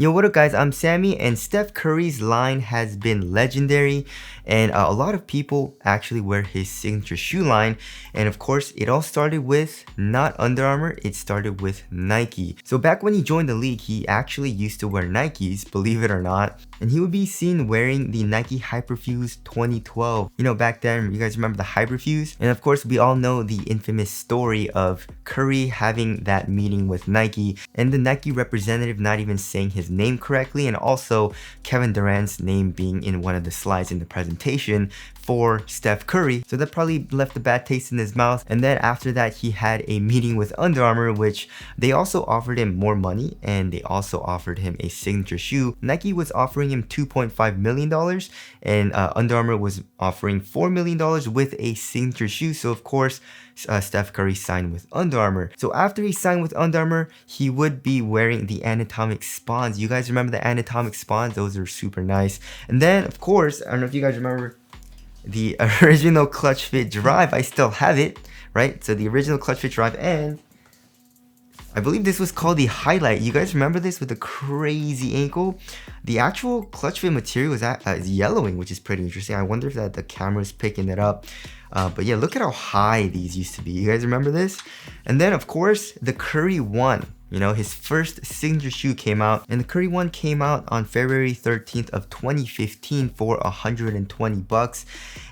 Yo, what up guys, I'm Sammy, and Steph Curry's line has been legendary, and a lot of people actually wear his signature shoe line. And of course, it all started with not Under Armour, it started with Nike. So back when he joined the league, he actually used to wear Nikes, believe it or not, and he would be seen wearing the Nike Hyperfuse 2012. You know, back then, you guys remember the Hyperfuse? And of course, we all know the infamous story of Curry having that meeting with Nike, and the Nike representative not even saying his name correctly, and also Kevin Durant's name being in one of the slides in the presentation for Steph Curry. So that probably left a bad taste in his mouth. And then after that, he had a meeting with Under Armour, which they also offered him more money, and they also offered him a signature shoe. Nike was offering him $2.5 million, and Under Armour was offering $4 million with a signature shoe. So of course, Steph Curry signed with Under Armour. So after he signed with Under Armour, he would be wearing the anatomic spawns. You guys remember the anatomic spawns? Those are super nice. And then of course, I don't know if you guys remember the original clutch fit drive. I still have it, right? So the original clutch fit drive, and I believe this was called the highlight. You guys remember this with the crazy ankle? The actual clutch fit material is yellowing, which is pretty interesting. I wonder if the camera is picking it up. But yeah, look at how high these used to be. You guys remember this? And then of course, the Curry 1. You know, his first signature shoe came out, and the Curry 1 came out on February 13th of 2015 for 120 bucks.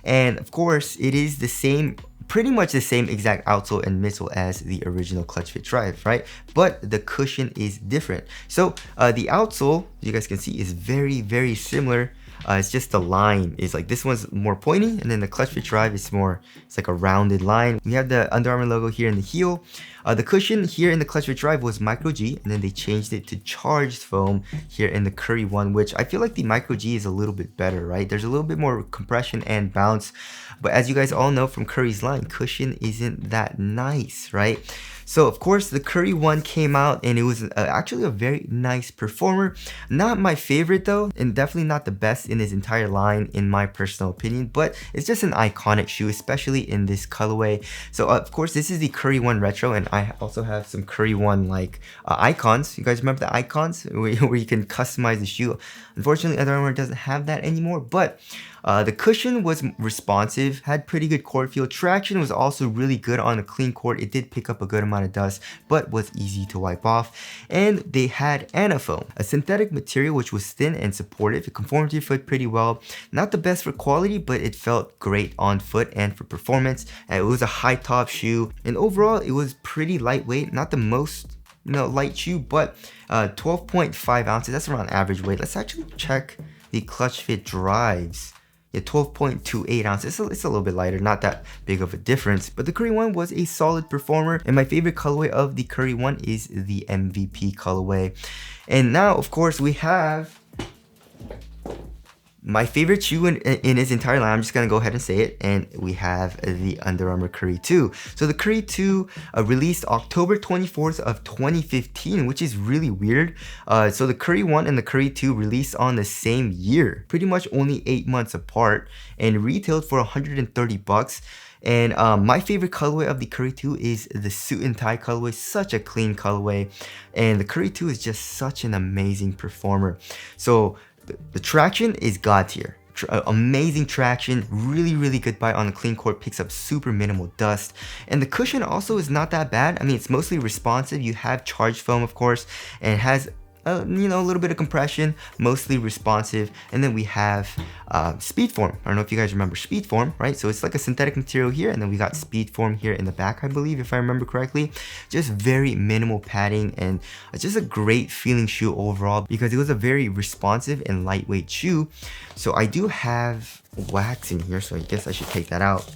And of course, it is the same, pretty much the same exact outsole and midsole as the original clutch fit drive, right? But the cushion is different. So the outsole, you guys can see, is very, very similar. It's just the line is like, this one's more pointy, and then the clutch fit drive is more, it's like a rounded line. We have the Under Armour logo here in the heel. The cushion here in the clutch fit drive was Micro G, and then they changed it to charged foam here in the Curry 1, which I feel like the Micro G is a little bit better, right? There's a little bit more compression and bounce, but as you guys all know from Curry's line, cushion isn't that nice, right? So of course, the Curry 1 came out, and it was actually a very nice performer. Not my favorite though, and definitely not the best in his entire line in my personal opinion, but it's just an iconic shoe, especially in this colorway. So of course, this is the Curry 1 Retro, and I also have some Curry 1 like icons. You guys remember the icons where you can customize the shoe? Unfortunately, Under Armour doesn't have that anymore, but the cushion was responsive, had pretty good court feel. Traction was also really good on a clean court. It did pick up a good amount of dust, but was easy to wipe off. And they had Anafoam, a synthetic material which was thin and supportive. It conformed to your foot pretty well. Not the best for quality, but it felt great on foot and for performance. And it was a high top shoe, and overall it was pretty lightweight. Not the most, you know, light shoe, but 12.5 ounces. That's around average weight. Let's actually check the clutch fit drives. Yeah, 12.28 ounces. It's a little bit lighter, not that big of a difference. But the Curry 1 was a solid performer, and my favorite colorway of the Curry 1 is the MVP colorway. And now, of course, we have my favorite shoe in his entire line. I'm just gonna go ahead and say it, and we have the Under Armour Curry 2. So the Curry 2 released October 24th of 2015, which is really weird. So the Curry 1 and the Curry 2 released on the same year, pretty much only 8 months apart, and retailed for 130 bucks. And my favorite colorway of the Curry 2 is the suit and tie colorway. Such a clean colorway, and the Curry 2 is just such an amazing performer. So the traction is god tier. Amazing traction, really good bite on the clean court, picks up super minimal dust, and the cushion also is not that bad. I mean, it's mostly responsive. You have charged foam, of course, and it has you know, a little bit of compression, mostly responsive. And then we have speed form. I don't know if you guys remember speed form, right? So it's like a synthetic material here, and then we got speed form here in the back, I believe, if I remember correctly. Just very minimal padding, and it's just a great feeling shoe overall because it was a very responsive and lightweight shoe. So I do have wax in here, so I guess I should take that out.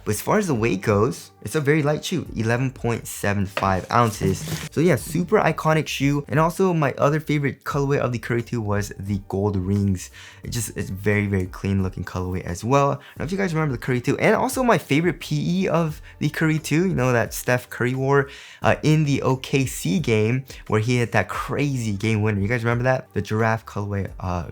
But as far as the weight goes, it's a very light shoe, 11.75 ounces. So yeah, super iconic shoe. And also my other favorite colorway of the Curry 2 was the gold rings. It's very clean looking colorway as well. I don't know if you guys remember the Curry 2. And also my favorite PE of the Curry 2, you know, that Steph Curry wore in the OKC game where he had that crazy game winner. You guys remember that? The giraffe colorway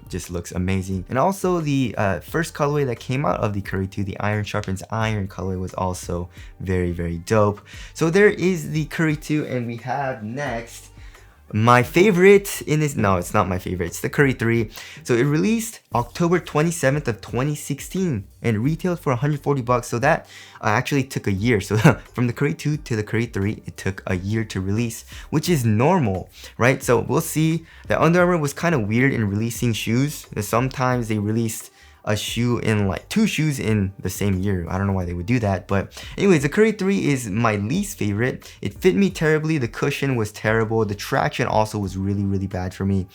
just looks amazing. And also the first colorway that came out of the Curry 2, the iron sharpens iron colorway, was also very dope. So there is the Curry 2, and we have next My favorite in this, no, it's not my favorite. It's the Curry 3. So it released October 27th of 2016 and retailed for 140 bucks. So that actually took a year. So from the Curry 2 to the Curry 3, it took a year to release, which is normal, right? So we'll see that Under Armour was kind of weird in releasing shoes. Sometimes they released a shoe in like 2 shoes in the same year. I don't know why they would do that, but anyways, the Curry 3 is my least favorite. It fit me terribly. The cushion was terrible. The traction also was really bad for me.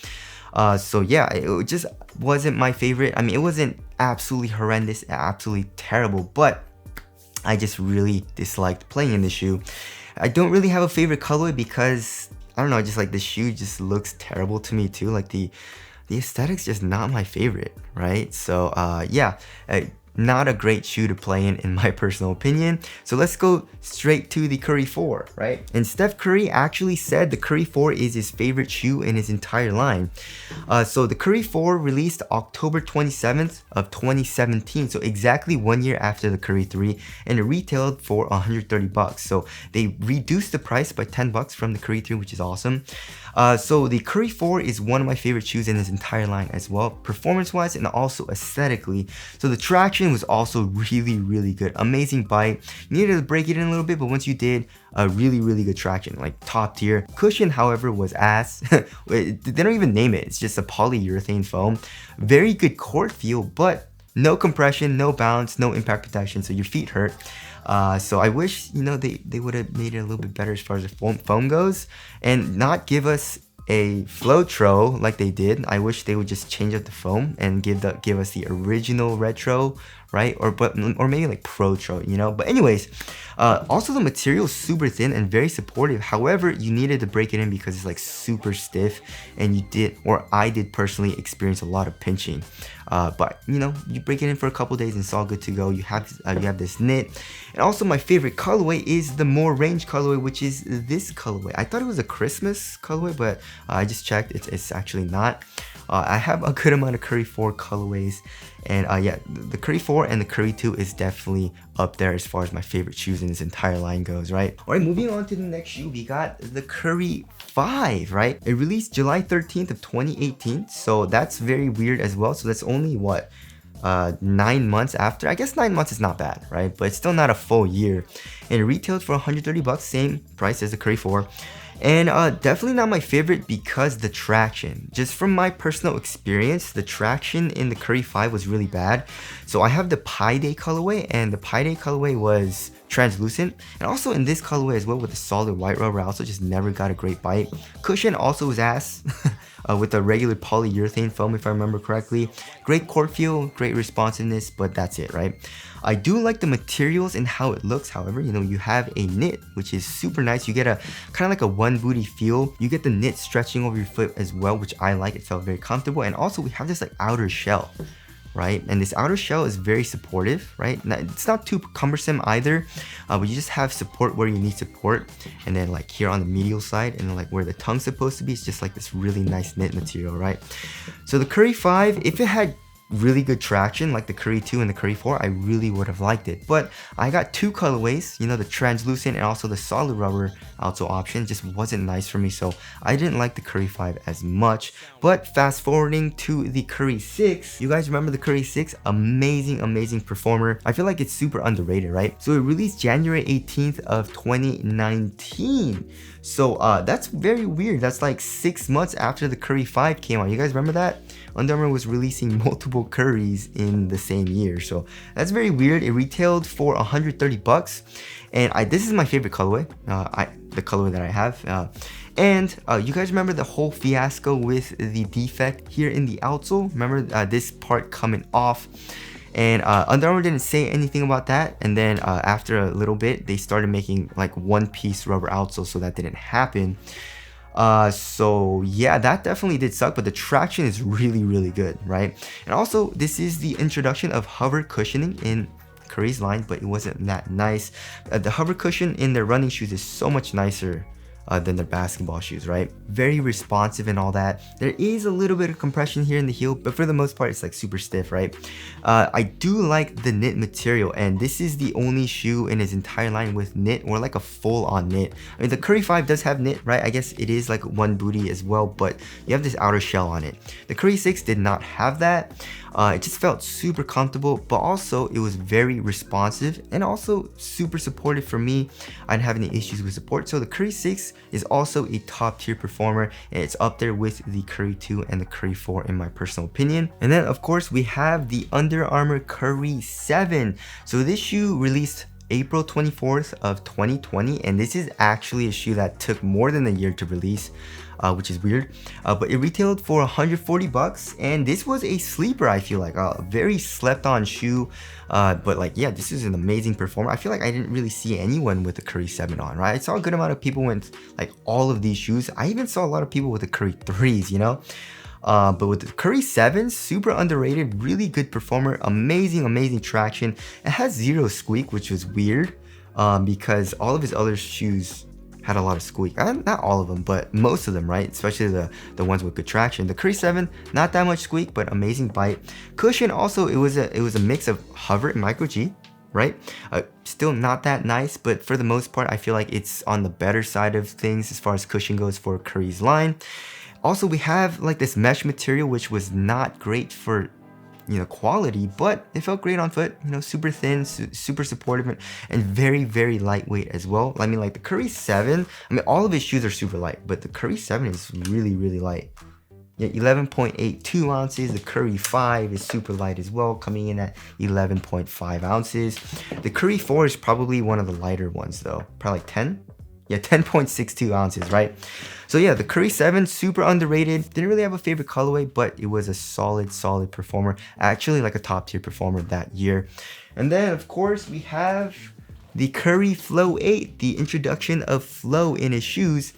So yeah, it just wasn't my favorite. I mean, it wasn't absolutely horrendous, absolutely terrible, but I just really disliked playing in the shoe. I don't really have a favorite colorway because I don't know, just like the shoe just looks terrible to me too. Like the aesthetic's just not my favorite, right? So yeah, not a great shoe to play in my personal opinion. So let's go straight to the Curry 4, right? And Steph Curry actually said the Curry 4 is his favorite shoe in his entire line. So the Curry 4 released October 27th of 2017, so exactly 1 year after the Curry 3, and it retailed for 130 bucks. So they reduced the price by 10 bucks from the Curry 3, which is awesome. So the Curry 4 is one of my favorite shoes in this entire line as well, performance-wise and also aesthetically. So the traction was also really good. Amazing bite. You needed to break it in a little bit, but once you did, a really good traction, like top tier. Cushion, however, was ass. They don't even name it. It's just a polyurethane foam. Very good court feel, but no compression, no bounce, no impact protection, so your feet hurt. So I wish, you know, they would have made it a little bit better as far as the foam goes, and not give us a Flowtro like they did. I wish they would just change up the foam and give us the original retro, right? Or maybe like Protro, you know. But anyways, also the material is super thin and very supportive. However, you needed to break it in because it's like super stiff, and I did personally experience a lot of pinching. But you know, you break it in for a couple days and it's all good to go. You have this knit. And also my favorite colorway is the more range colorway, which is this colorway. I thought it was a Christmas colorway, but I just checked, it's actually not. I have a good amount of Curry 4 colorways, and yeah, the Curry 4 and the Curry 2 is definitely up there as far as my favorite shoes in this entire line goes, right? Alright, moving on to the next shoe, we got the Curry 5, right? It released July 13th of 2018, so that's very weird as well. So that's only what, 9 months after. I guess 9 months is not bad, right? But it's still not a full year. And it retailed for 130 bucks, same price as the Curry 4. And definitely not my favorite because the traction. Just from my personal experience, the traction in the Curry 5 was really bad. So I have the Pi Day colorway, and the Pi Day colorway was translucent, and also in this colorway as well with the solid white rubber. I also just never got a great bite. Cushion also was ass with a regular polyurethane foam, if I remember correctly. Great court feel, great responsiveness, but that's it, right? I do like the materials and how it looks. However, you know, you have a knit, which is super nice. You get a kind of like a one booty feel. You get the knit stretching over your foot as well, which I like. It felt very comfortable. And also we have this like outer shell, right? And this outer shell is very supportive, right? It's not too cumbersome either, but you just have support where you need support. And then like here on the medial side, and then like where the tongue's supposed to be, it's just like this really nice knit material, right? So the Curry 5, if it had really good traction like the Curry 2 and the Curry 4, I really would have liked it. But I got two colorways, you know, the translucent and also the solid rubber outsole option. Just wasn't nice for me, so I didn't like the Curry 5 as much. But fast forwarding to the Curry 6, you guys remember the Curry 6? Amazing performer. I feel like it's super underrated, right? So it released January 18th of 2019. So that's very weird. That's like 6 months after the Curry 5 came out. You guys remember that? Under Armour was releasing multiple Currys in the same year, so that's very weird. It retailed for 130 bucks, and this is my favorite colorway, the colorway that I have. And you guys remember the whole fiasco with the defect here in the outsole? Remember this part coming off? And Under Armour didn't say anything about that, and then after a little bit, they started making like one-piece rubber outsole, so that didn't happen. So yeah, that definitely did suck, but the traction is really good, right? And also, this is the introduction of hover cushioning in Curry's line, but it wasn't that nice. The hover cushion in their running shoes is so much nicer than their basketball shoes, right? Very responsive and all that. There is a little bit of compression here in the heel, but for the most part, it's like super stiff, right? I do like the knit material, and this is the only shoe in his entire line with knit or like a full-on knit. I mean, the Curry 5 does have knit, right? I guess it is like one booty as well, but you have this outer shell on it. The Curry 6 did not have that. It just felt super comfortable, but also it was very responsive and also super supportive for me. I didn't have any issues with support. So the Curry 6 is also a top tier performer, and it's up there with the Curry 2 and the Curry 4 in my personal opinion. And then of course we have the Under Armour Curry 7. So this shoe released April 24th of 2020, and this is actually a shoe that took more than a year to release, which is weird, but it retailed for 140 bucks, and this was a sleeper. I feel like a very slept on shoe, but like, yeah, this is an amazing performer. I feel like I didn't really see anyone with the Curry 7 on, right? I saw a good amount of people with like all of these shoes. I even saw a lot of people with the Curry 3s, you know. But with the Curry 7, super underrated, really good performer, amazing traction. It has zero squeak, which was weird, because all of his other shoes had a lot of squeak. Not all of them, but most of them, right? Especially the ones with good traction. The Curry 7, not that much squeak, but amazing bite. Cushion also, it was a mix of Hover and Micro G, right? Still not that nice, but for the most part, I feel like it's on the better side of things as far as cushion goes for Curry's line. Also, we have like this mesh material, which was not great for, you know, quality, but it felt great on foot, you know, super thin, super supportive, and very lightweight as well. I mean, like the Curry 7, I mean, all of his shoes are super light, but the Curry 7 is really light. Yeah, 11.82 ounces. The Curry 5 is super light as well, coming in at 11.5 ounces. The Curry 4 is probably one of the lighter ones though, probably like 10? Yeah, 10.62 ounces, right? So yeah, the Curry 7, super underrated. Didn't really have a favorite colorway, but it was a solid performer. Actually like a top tier performer that year. And then of course we have the Curry Flow 8, the introduction of flow in his shoes.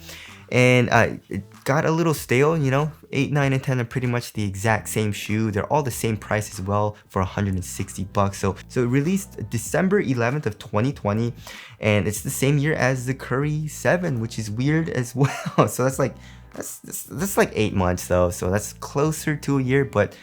And it got a little stale, you know. 8, 9, and 10 are pretty much the exact same shoe. They're all the same price as well for 160 bucks. So it released December 11th of 2020, and it's the same year as the Curry 7, which is weird as well. So that's like 8 months though, so that's closer to a year, but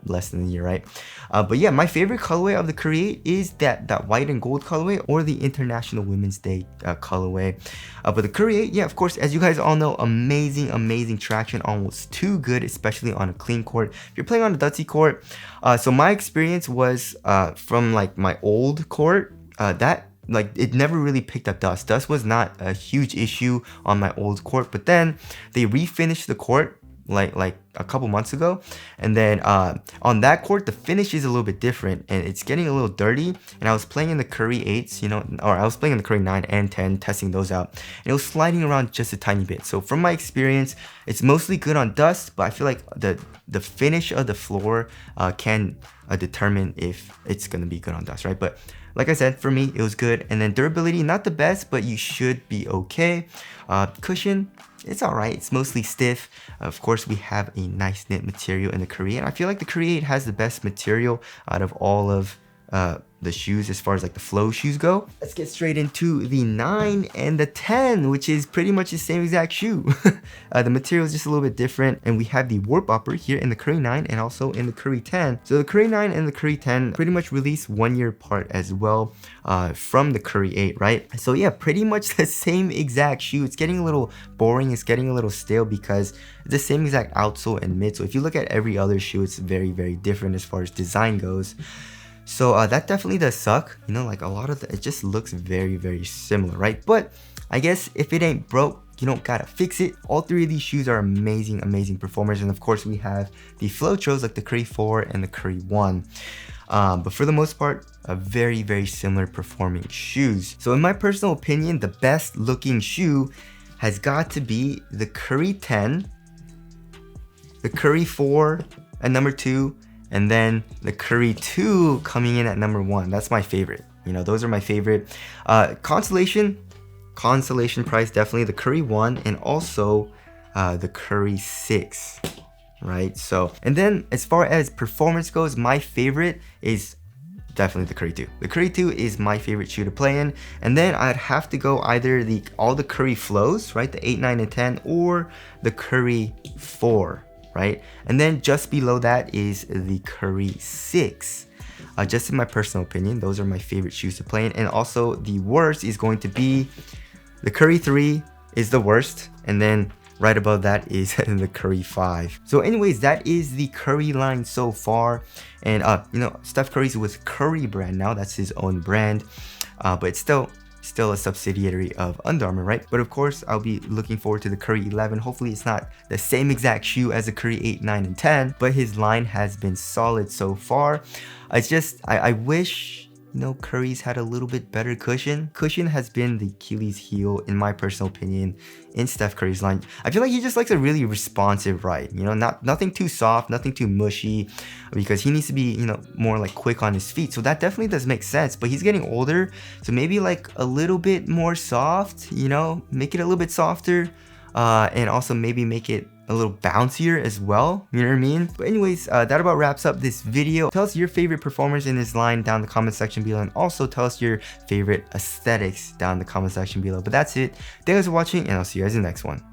less than a year, right? But yeah, my favorite colorway of the Curry 8 is that white and gold colorway, or the International Women's Day colorway. But the Curry 8, yeah, of course, as you guys all know, amazing traction, almost too good, especially on a clean court. If you're playing on a dusty court, so my experience was from like my old court, that like it never really picked up dust. Dust was not a huge issue on my old court, but then they refinished the court like a couple months ago, and then on that court the finish is a little bit different and it's getting a little dirty. And I was playing in the Curry 8s, you know, or I was playing in the Curry 9 and 10, testing those out, and it was sliding around just a tiny bit. So from my experience, it's mostly good on dust, but I feel like the finish of the floor can determine if it's gonna be good on dust, right? But like I said, for me, it was good. And then durability, not the best, but you should be okay. Cushion, it's all right. It's mostly stiff. Of course, we have a nice knit material in the Curry 8. I feel like the Curry 8 has the best material out of all of the shoes as far as like the flow shoes go. Let's get straight into the 9 and the 10, which is pretty much the same exact shoe. The material is just a little bit different, and we have the warp upper here in the Curry 9 and also in the Curry 10. So the Curry 9 and the Curry 10 pretty much released 1 year apart as well from the Curry 8, right? So yeah, pretty much the same exact shoe. It's getting a little boring, it's getting a little stale because it's the same exact outsole and mid. So if you look at every other shoe, it's very different as far as design goes. So that definitely does suck, you know, like a lot of it just looks very similar, right? But I guess if it ain't broke, you don't gotta fix it. All three of these shoes are amazing performers, and of course we have the Floatros like the Curry 4 and the Curry 1. But for the most part, a very similar performing shoes. So in my personal opinion, the best looking shoe has got to be the Curry 10, the Curry 4 at number 2, and then the Curry 2 coming in at number 1. That's my favorite. You know, those are my favorite. Consolation price, definitely the Curry 1 and also the Curry 6, right? So, and then as far as performance goes, my favorite is definitely the Curry 2. The Curry 2 is my favorite shoe to play in, and then I'd have to go either all the Curry flows, right, the 8, 9, and 10, or the Curry 4, right? And then just below that is the Curry 6. Just in my personal opinion, those are my favorite shoes to play in. And also the worst is going to be the Curry 3 is the worst, and then right above that is the Curry 5. So anyways, that is the Curry line so far. And you know, Steph Curry's with Curry brand now, that's his own brand, but it's still a subsidiary of Under Armour, right? But of course, I'll be looking forward to the Curry 11. Hopefully it's not the same exact shoe as the Curry 8, 9, and 10, but his line has been solid so far. It's just, I wish, you know, Curry's had a little bit better cushion. Cushion has been the Achilles heel, in my personal opinion, in Steph Curry's line. I feel like he just likes a really responsive ride, you know, nothing too soft, nothing too mushy, because he needs to be, you know, more like quick on his feet. So that definitely does make sense, but he's getting older, so maybe like a little bit more soft, you know, make it a little bit softer, and also maybe make it a little bouncier as well, you know what I mean? But anyways, that about wraps up this video. Tell us your favorite performers in this line down in the comment section below, and also tell us your favorite aesthetics down in the comment section below. But that's it. Thanks for watching, and I'll see you guys in the next one.